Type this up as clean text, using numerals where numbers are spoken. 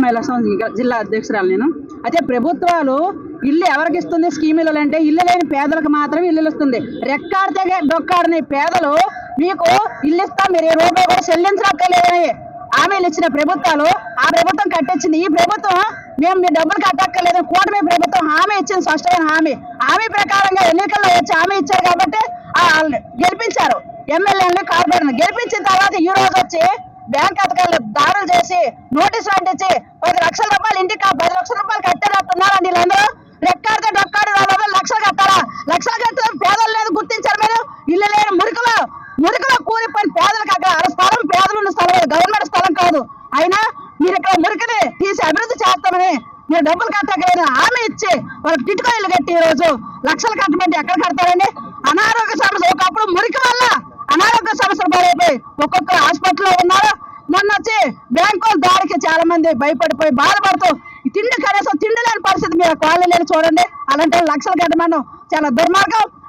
మహిళా సంఘం జిల్లా అధ్యక్షురాలు నేను. అయితే ప్రభుత్వాలు ఇల్లు ఎవరికి ఇస్తుంది? స్కీములు అంటే ఇల్లు లేని పేదలకు మాత్రమే ఇల్లు ఇస్తుంది. రెక్కాడితే డొక్కాడని పేదలు మీకు ఇల్లు ఇస్తా, మీరు ఏ రూపాయి కూడా చెల్లించక్కర్లేదని హామీలు ఇచ్చిన ప్రభుత్వాలు ఆ ప్రభుత్వం కట్టించింది. ఈ ప్రభుత్వం మేము మీ డబ్బులు కట్టక్కర్లేదు, కూటమి ప్రభుత్వం హామీ ఇచ్చింది, స్పష్టమైన హామీ ప్రకారంగా ఎన్నికల్లో వచ్చి హామీ ఇచ్చారు కాబట్టి గెలిపించారు. ఎమ్మెల్యేలను కార్పొరేటర్లు గెలిపించిన తర్వాత ఈ రోజు వచ్చి బ్యాంక్ అధికారులు దాడులు చేసి నోటీసులు అంటించి 10 లక్షల రూపాయలు ఇంటికి 10 లక్షల రూపాయలు కట్టారంటున్నారండి. వీళ్ళందరూ రెక్కాడితే డొక్కాడి లక్షలు కట్టారా? లక్షలు కట్టారు పేదలు లేదు గుర్తించారు మీరు. ఇల్లు లేని మురికలో కూలిపోయిన పేదలకు అక్కడ స్థలం పేదలు స్థలం గవర్నమెంట్ స్థలం కాదు. అయినా మీరు ఇక్కడ మురికిని తీసి అభివృద్ధి చేస్తామని మీరు డబ్బులు కట్టగలిగిన హామీ ఇచ్చి వాళ్ళకి టిట్కో ఇల్లు కట్టి ఈ రోజు లక్షలు కట్టమంటే ఎక్కడ కడతారండి? అనారోగ్య సమస్య, ఒకప్పుడు మురికి వల్ల అనారోగ్య సమస్యలు పడైపోయి ఒక్కొక్కరు హాస్పిటల్లో ఉన్నారు. మొన్న వచ్చి బ్యాంకుల దాడికి చాలా మంది భయపడిపోయి బాధపడుతూ కనీసం తిండి లేని పరిస్థితి మీరు కాళ్ళు లేని చూడండి. అలాంటి లక్షలు కట్టమని చాలా దుర్మార్గం.